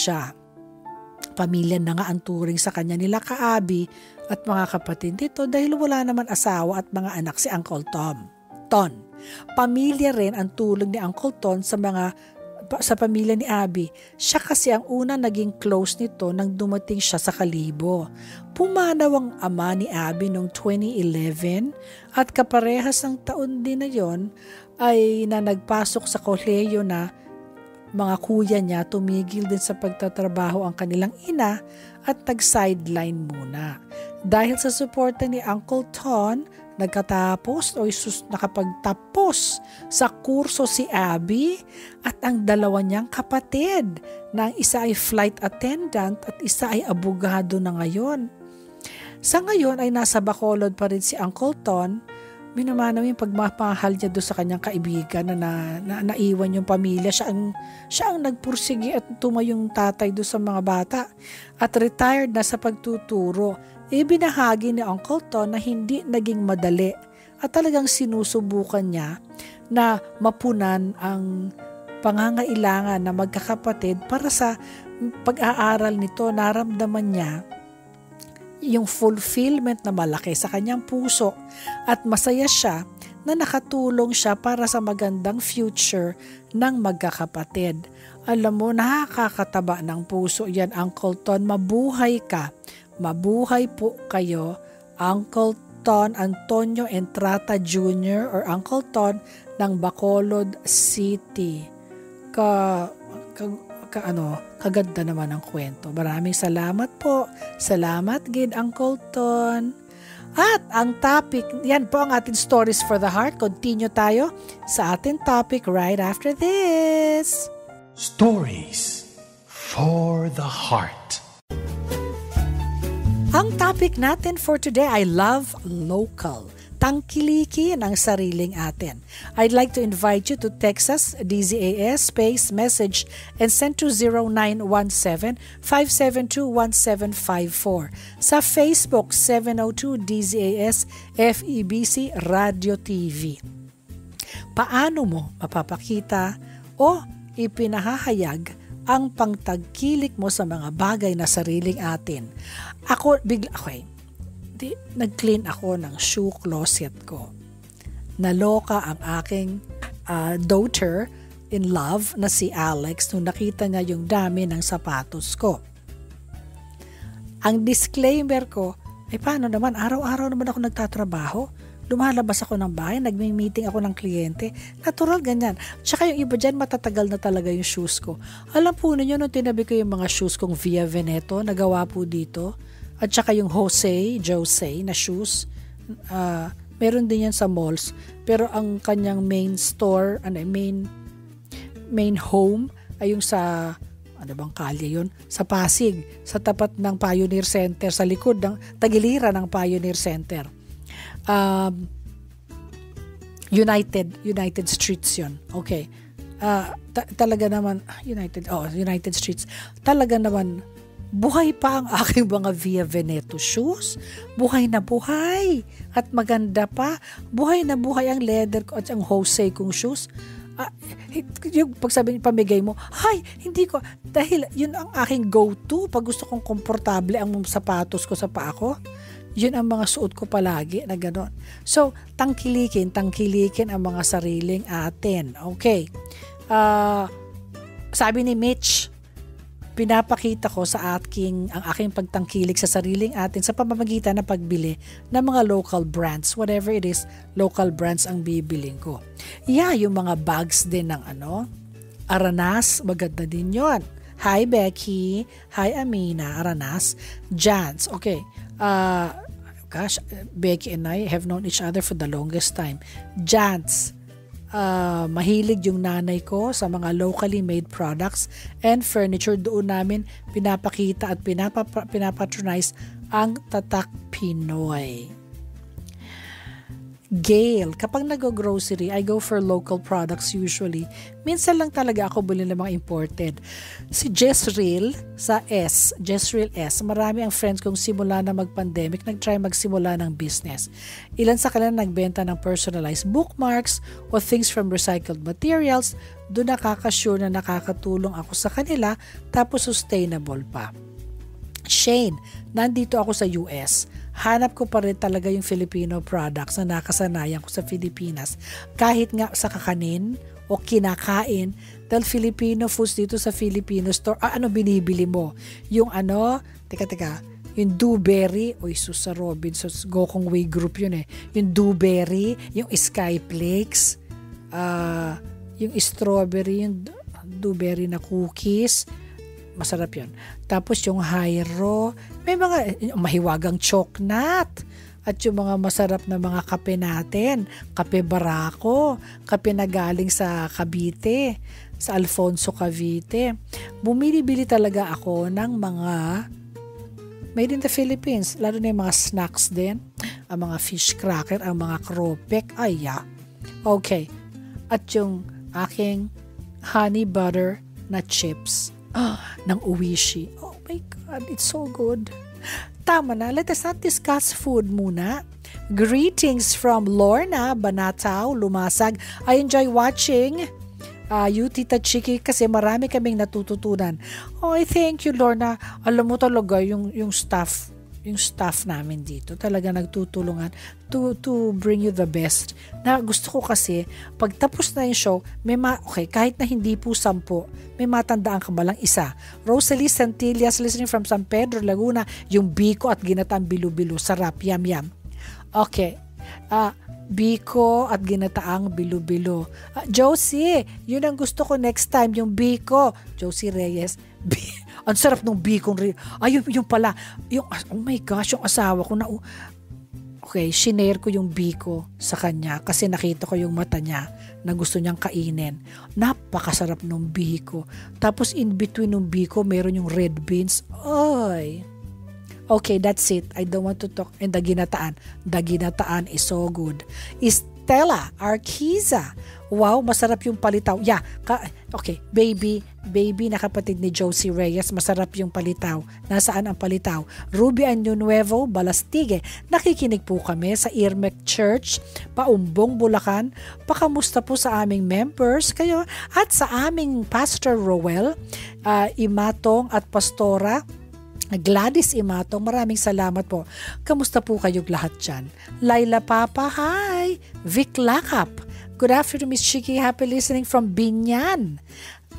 na nga ang turing sa kanya nila ka-Abby at mga kapatid nito dahil wala naman asawa at mga anak si Uncle Ton. Pamilya rin ang tulong ni Uncle Ton sa pamilya ni Abby. Siya kasi ang una naging close nito nang dumating siya sa Kalibo. Pumanaw ang ama ni Abby noong 2011 at kaparehas ng taon din na yon ay na nagpasok sa kolehiyo na mga kuya niya, tumigil din sa pagtatrabaho ang kanilang ina at nag-sideline muna. Dahil sa suporta ni Uncle Ton, nakapagtapos sa kurso si Abby at ang dalawa niyang kapatid na ang isa ay flight attendant at isa ay abogado na ngayon. Sa ngayon ay nasa Bacolod pa rin si Uncle Ton. Minamanaw yung pagmamahal niya doon sa kanyang kaibigan na naiwan yung pamilya. Siya ang nagpursige at tumayong tatay doon sa mga bata at retired na sa pagtuturo. Ibinahagi ni Uncle Ton na hindi naging madali at talagang sinusubukan niya na mapunan ang pangangailangan na magkakapatid para sa pag-aaral nito. Naramdaman niya yung fulfillment na malaki sa kanyang puso at masaya siya na nakatulong siya para sa magandang future ng magkakapatid. Alam mo, nakakataba ng puso yan, Uncle Ton. Mabuhay ka. Mabuhay po kayo, Uncle Ton Antonio Entrata Jr. or Uncle Ton ng Bacolod City. Kaganda naman ang kwento. Maraming salamat po. Salamat gid, Uncle Ton. At ang topic, yan po ang ating Stories for the Heart. Continue tayo sa ating topic right after this. Stories for the Heart. Ang topic natin for today ay love local. Tangkilikin ang sariling atin. I'd like to invite you to text us DZAS space message and send to 0917-572-1754. Sa Facebook 702 DZAS FEBC Radio TV. Paano mo mapapakita o ipinahahayag ang pangtagkilik mo sa mga bagay na sariling atin. Nag-clean ako ng shoe closet ko. Naloka ang aking daughter in love na si Alex nung nakita niya yung dami ng sapatos ko. Ang disclaimer ko, paano naman, araw-araw naman ako nagtatrabaho. Lumalabas ako ng bahay, nagme-meeting ako ng kliyente. Natural ganyan. Tsaka yung iba dyan, matatagal na talaga yung shoes ko. Alam po ninyo, nung tinabi ko yung mga shoes kong Via Veneto, nagawa po dito. At tsaka yung Jose na shoes. Meron din yan sa malls. Pero ang kanyang main store, main home, ay yung sa, bang kalye yun? Sa Pasig, sa tapat ng Pioneer Center, sa likod ng tagiliran ng Pioneer Center. United Streets yun. Okay. Talaga naman, United Streets. Talaga naman, buhay pa ang aking mga Via Veneto shoes. Buhay na buhay. At maganda pa. Buhay na buhay ang leather ko at ang Jose kong shoes. Yung pagsabi pamigay mo, hindi ko, dahil yun ang aking go-to pag gusto kong komportable ang sapatos ko sa paa ko, yun ang mga suot ko palagi na gano'n. So, tangkilikin ang mga sariling atin. Okay. Sabi ni Mitch, pinapakita ko sa ang aking pagtangkilik sa sariling atin sa pamamagitan ng pagbili ng mga local brands. Whatever it is, local brands ang bibiling ko. Yung mga bags din ng Aranas, maganda din yon. Hi Becky, hi Amina, Aranas, Jans. Okay. Becky and I have known each other for the longest time. Jans. Mahilig yung nanay ko sa mga locally made products and furniture. Doon namin pinapakita at pinapatronize ang Tatak Pinoy. Gail, kapag nag-grocery, I go for local products usually. Minsan lang talaga ako bili ng mga imported. Si Jezreel S, marami ang friends kong simula na mag-pandemic, nag-try magsimula ng business. Ilan sa kanila nagbenta ng personalized bookmarks o things from recycled materials. Doon nakakasure na nakakatulong ako sa kanila, tapos sustainable pa. Shane, nandito ako sa US. Hanap ko pa rin talaga yung Filipino products na nakasanayan ko sa Pilipinas. Kahit nga sa kakanin o kinakain, dahil Filipino foods dito sa Filipino store. Ano binibili mo? Yung yung Dewberry, Susa Robinson's Gokong Way Group yun Yung Dewberry, yung Sky Flakes, yung strawberry, yung Dewberry na cookies. Masarap yun. Tapos yung Hyro, may mga mahiwagang choknat. At yung mga masarap na mga kape natin. Kape Barako, kape na galing sa Cavite, sa Alfonso Cavite. Bumili-bili talaga ako ng mga made in the Philippines. Lalo na yung mga snacks din. Ang mga fish cracker, ang mga kropek. Okay. At yung aking honey butter na chips. Ng Uwishi. Oh my God, it's so good. Tama na, let us not discuss food muna. Greetings from Lorna Banatao, Lumasag. I enjoy watching you, Tita Chiki, kasi marami kaming natututunan. Thank you, Lorna. Alam mo talaga, yung staff namin dito talaga nagtutulungan to bring you the best. Na gusto ko kasi pag tapos na yung show, kahit na hindi po 10, may matandaan ka ba lang isa. Rosalie Santillas listening from San Pedro, Laguna, yung biko at ginataang bilo-bilo, sarap, yum. Okay. Biko at ginataang bilo-bilo. Josie, yun ang gusto ko next time, yung biko. Josie Reyes, ang sarap ng bikong yung pala. Oh my gosh, yung asawa ko na shinare ko yung biko sa kanya kasi nakita ko yung mata niya na gusto niyang kainin. Napakasarap ng biko. Tapos in between ng biko, meron yung red beans. Okay, that's it. I don't want to talk. And the ginataan is so good. Stella Arquiza. Wow, masarap yung palitaw. Yeah, okay, baby na kapatid ni Josie Reyes, masarap yung palitaw. Nasaan ang palitaw? Ruby Año Nuevo, Balastige. Nakikinig po kami sa Irmek Church, Paumbong, Bulacan. Pakamusta po sa aming members kayo at sa aming Pastor Roel, Imatong at Pastora Gladys Imatong. Maraming salamat po. Kamusta po kayong lahat dyan? Laila Papa, hi! Vic Lakap. Good afternoon, Miss Chiki. Happy listening from Binyan.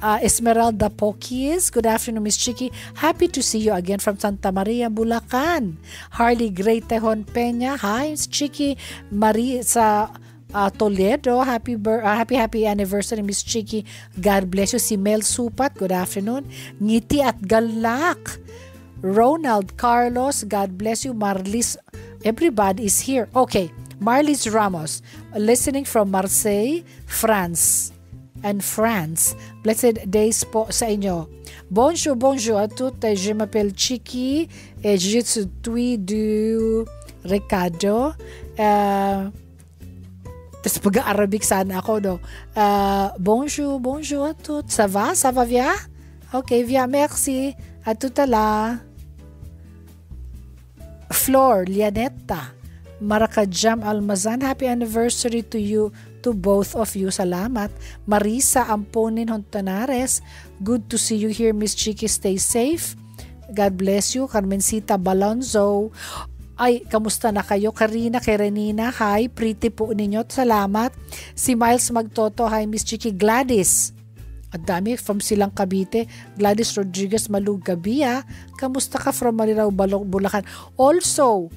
Esmeralda Pokis. Good afternoon, Miss Chiki. Happy to see you again from Santa Maria, Bulacan. Harley Greatehon Peña. Hi, Miss Chiki. Marisa Toledo. Happy anniversary, Miss Chiki. God bless you. Si Mel Supat. Good afternoon. Ngiti at Galak. Ronald Carlos. God bless you. Marlis. Everybody is here. Okay. Marlis Ramos, listening from Marseille, France. And France. Blessed days po sa inyo. Bonjour à toutes. Je m'appelle Chiki et je suis du Ricardo. Tas pag-Arabic sana ako, no? Bonjour à toutes. Ça va bien? Okay, bien, merci. À tout à l'heure. Flor Lianetta. Marakajam Almazan, happy anniversary to you, to both of you. Salamat. Marisa Amponin Hontanares, good to see you here, Miss Chiki. Stay safe. God bless you. Carmencita Balonzo. Ay, kamusta na kayo? Karina Kerenina, hi. Pretty po ninyo. Salamat. Si Miles Magtoto, hi, Miss Chiki. Gladys. At dami from Silang Cavite. Gladys Rodriguez Malugabia. Kamusta ka from Marirao, Bulacan? Also,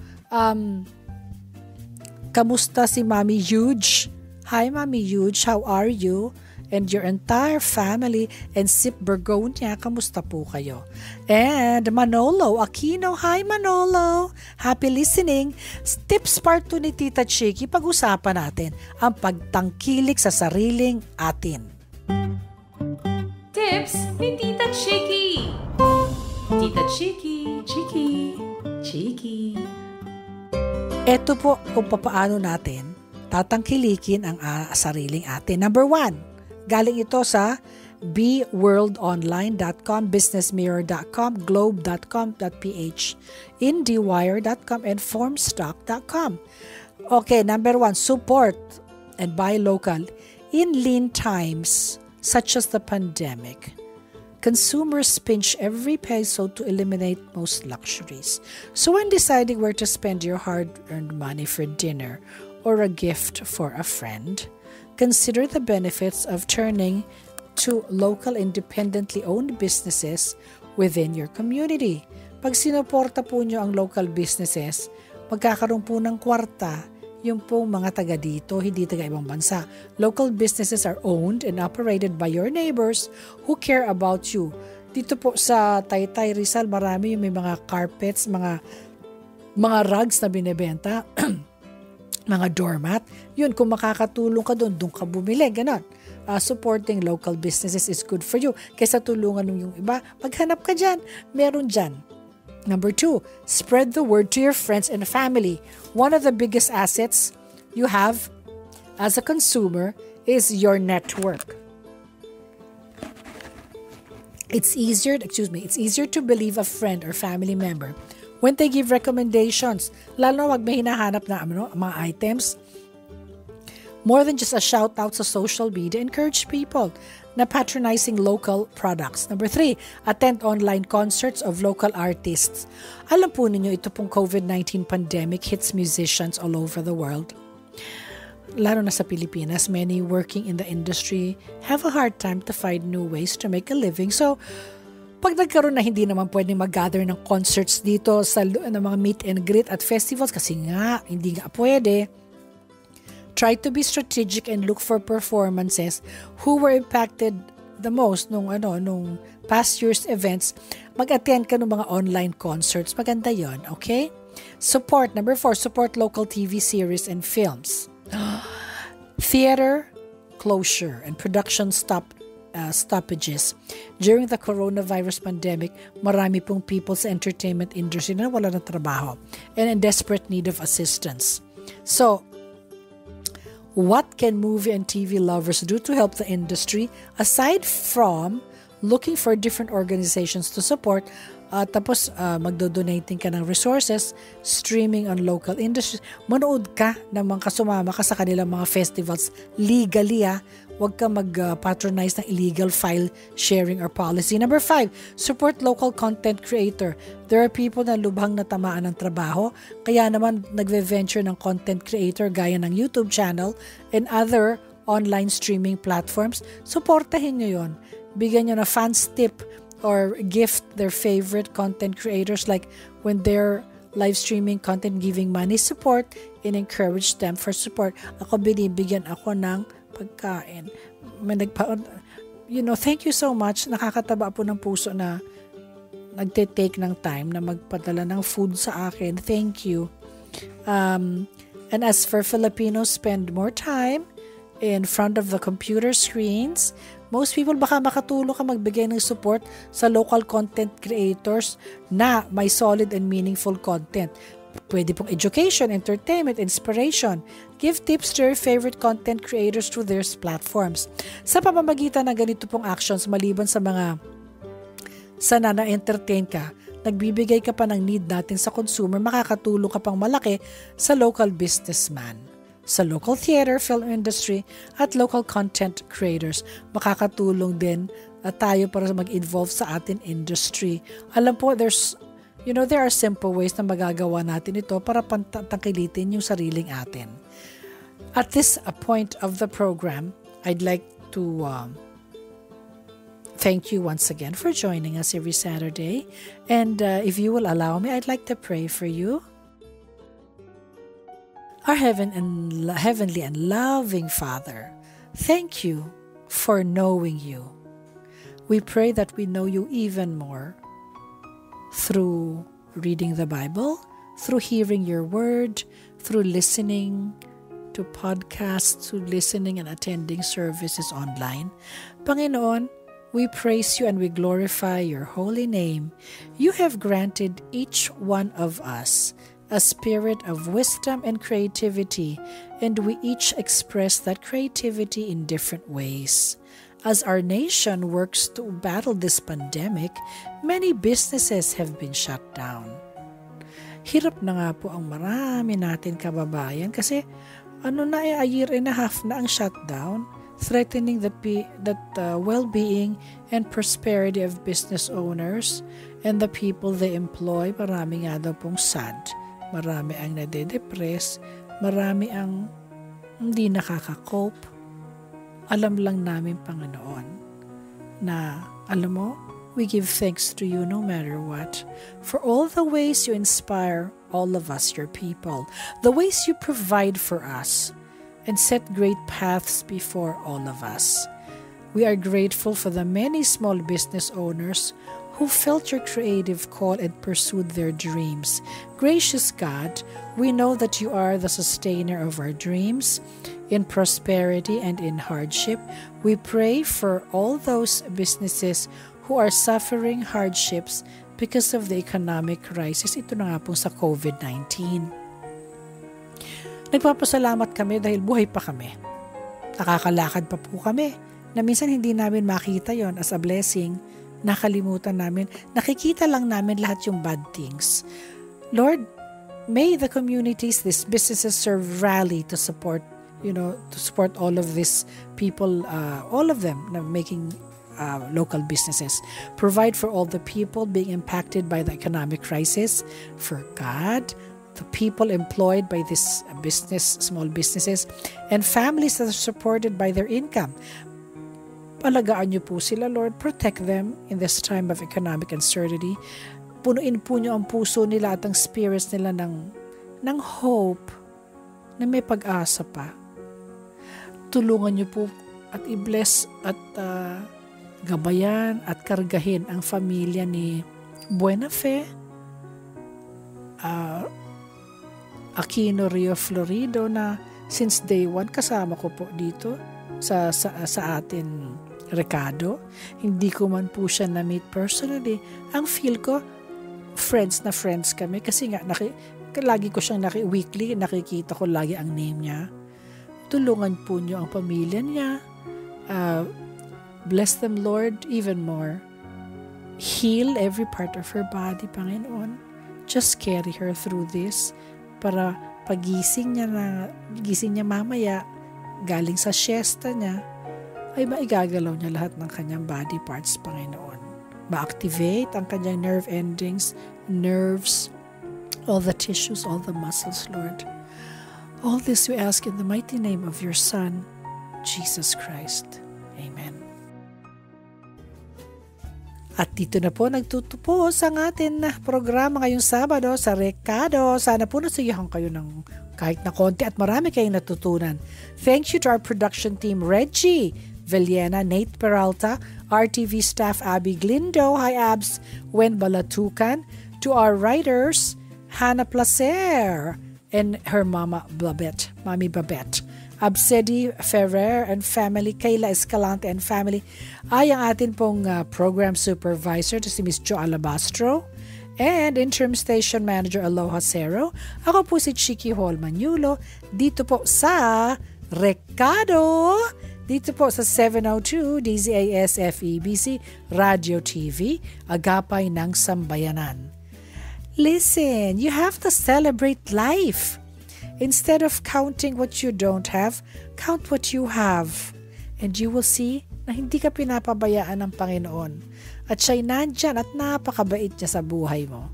kamusta si Mami Huge? Hi, Mami Huge. How are you? And your entire family and Sip Bergonia. Kamusta po kayo? And Manolo Aquino. Hi, Manolo. Happy listening. Tips part 2 ni Tita Chiki. Pag-usapan natin ang pagtangkilik sa sariling atin. Tips ni Tita Chiki. Tita Chiki, Chiki, Chiki. Ito po kung papaano natin tatangkilikin ang sariling atin. Number 1, galing ito sa beworldonline.com, businessmirror.com, globe.com.ph, indiewire.com, and formstock.com. Okay, number 1, support and buy local. In lean times, such as the pandemic, consumers pinch every peso to eliminate most luxuries. So when deciding where to spend your hard-earned money for dinner or a gift for a friend, consider the benefits of turning to local independently owned businesses within your community. Pag sinuporta po nyo ang local businesses, magkakaroon po ng kwarta yung pong mga taga dito, hindi taga ibang bansa. Local businesses are owned and operated by your neighbors who care about you. Dito po sa Taytay Rizal, marami yung may mga carpets, mga rugs na binebenta, mga doormat. Yun, kung makakatulong ka doon ka bumili, ganon. Supporting local businesses is good for you. Kaysa tulungan yung iba, maghanap ka dyan, meron dyan. Number 2, spread the word to your friends and family. One of the biggest assets you have as a consumer is your network. It's easier to believe a friend or family member when they give recommendations. Lalo wag may hinahanap na mga items. More than just a shout out sa social media, encourage people na patronizing local products. Number 3, attend online concerts of local artists. Alam po ninyo, ito pong COVID-19 pandemic hits musicians all over the world. Lalo na sa Pilipinas, many working in the industry have a hard time to find new ways to make a living. So, pag nagkaroon na hindi naman pwedeng mag-gather ng concerts dito sa mga meet and greet at festivals kasi nga, hindi nga pwede, try to be strategic and look for performances who were impacted the most nung past year's events. Mag-attend ka ng mga online concerts. Maganda yon, okay? Support. Number 4, support local TV series and films. Theater closure and production stoppages. During the coronavirus pandemic, marami pong people sa entertainment industry na wala ng trabaho and in desperate need of assistance. So, What can movie and TV lovers do to help the industry aside from looking for different organizations to support? Tapos magdo-donating ka ng resources, streaming on local industries, manood ka ng mga sumama ka sa kanilang mga festivals legally. Huwag ka mag-patronize ng illegal file sharing or policy. Number 5, support local content creator. There are people na lubhang natamaan ng trabaho, kaya naman nagve-venture ng content creator gaya ng YouTube channel and other online streaming platforms. Supportahin nyo yon. Bigyan nyo na fans tip or gift their favorite content creators, like when they're live streaming content, giving money support and encourage them for support. Ako, binibigyan ako ng pagkain. Thank you so much. Nakakataba po ng puso na nagte-take ng time na magpadala ng food sa akin. Thank you. And as for Filipinos, spend more time in front of the computer screens. Most people, baka makatulong ka magbigay ng support sa local content creators na may solid and meaningful content. Pwede pong education, entertainment, inspiration. Give tips to your favorite content creators through their platforms. Sa pamamagitan ng ganito pong actions, maliban sa mga sana na-entertain ka, nagbibigay ka pa ng need natin sa consumer, makakatulong ka pang malaki sa local businessman, sa local theater, film industry, at local content creators. Makakatulong din tayo para mag-involve sa atin industry. Alam po, there are simple ways na magagawa natin ito para pantangkilitin yung sariling atin. At this point of the program, I'd like to thank you once again for joining us every Saturday. And if you will allow me, I'd like to pray for you. Our heavenly and loving Father, thank you for knowing you. We pray that we know you even more through reading the Bible, through hearing your word, through listening to podcasts, through listening and attending services online. Panginoon, we praise you and we glorify your holy name. You have granted each one of us a spirit of wisdom and creativity, and we each express that creativity in different ways. As our nation works to battle this pandemic, many businesses have been shut down. Hirap na nga po ang marami natin kababayan kasi a year and a half na ang shutdown, threatening the well-being and prosperity of business owners and the people they employ. Marami nga daw pong sad. Marami ang nade-depress. Marami ang hindi nakaka-cope. Alam lang namin, Panginoon, na, alam mo, we give thanks to you no matter what, for all the ways you inspire all of us, your people, the ways you provide for us, and set great paths before all of us. We are grateful for the many small business owners who felt your creative call and pursued their dreams. Gracious God, we know that you are the sustainer of our dreams in prosperity and in hardship. We pray for all those businesses who are suffering hardships because of the economic crisis. Ito na nga po sa COVID-19. Nagpapasalamat kami dahil buhay pa kami. Nakakalakad pa po kami na minsan hindi namin makita yon as a blessing. Nakalimutan namin, nakikita lang namin lahat yung bad things. Lord, may the communities these businesses serve rally to support all of these people, all of them making local businesses. Provide for all the people being impacted by the economic crisis. For God, the people employed by this small businesses, and families that are supported by their income. Alagaan niyo po sila, Lord. Protect them in this time of economic uncertainty. Punuin po niyo ang puso nila at ang spirits nila ng hope na may pag-asa pa. Tulungan niyo po at i-bless at gabayan at kargahin ang pamilya ni Buenafe, Aquino Rio Florido, na since day one kasama ko po dito sa atin Ricardo. Hindi ko man po siya na-meet personally. Ang feel ko, friends na friends kami kasi nga lagi ko siyang weekly nakikita ko lagi ang name niya. Tulungan po niyo ang pamilya niya. Bless them, Lord, even more. Heal every part of her body, Panginoon. Just carry her through this para pagising niya mamaya, galing sa siesta niya, ay maigagalaw niya lahat ng kanyang body parts, Panginoon. Ma-activate ang kanyang nerve endings, nerves, all the tissues, all the muscles, Lord. All this we ask in the mighty name of your Son, Jesus Christ. Amen. At dito na po nagtutupos ang atin na programa ngayong Sabado sa Rekado. Sana po nasiyahan kayo ng kahit na konti at marami kayong natutunan. Thank you to our production team, Reggie Villena, Nate Peralta, RTV staff Abby Glindo, hi Abs, Wen Balatukan, to our writers, Hannah Placer and her mama Mami Babette. Absedi Ferrer and family, Kayla Escalante and family, ay ang atin pong program supervisor to si Miss Jo Alabastro and interim station manager Aloha Cero. Ako po si Chiki Hall Manyulo dito po sa Rekado, dito po sa 702 DZAS FEBC Radio TV, Agapay ng Sambayanan. Listen, you have to celebrate life. Instead of counting what you don't have, count what you have. And you will see na hindi ka pinapabayaan ng Panginoon. At siya'y nandyan at napakabait niya sa buhay mo.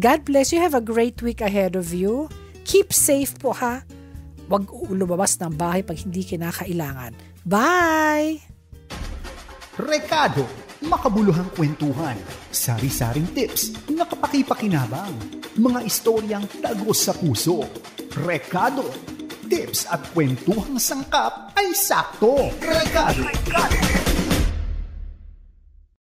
God bless you. Have a great week ahead of you. Keep safe po ha. Huwag lumabas ng bahay pag hindi kinakailangan. Bye! Rekado, makabuluhang kwentuhan, sari-saring tips na kapaki-pakinabang, mga istoryang tagos sa puso. Rekado, tips at kwentuhang sangkap ay sakto. Rekado.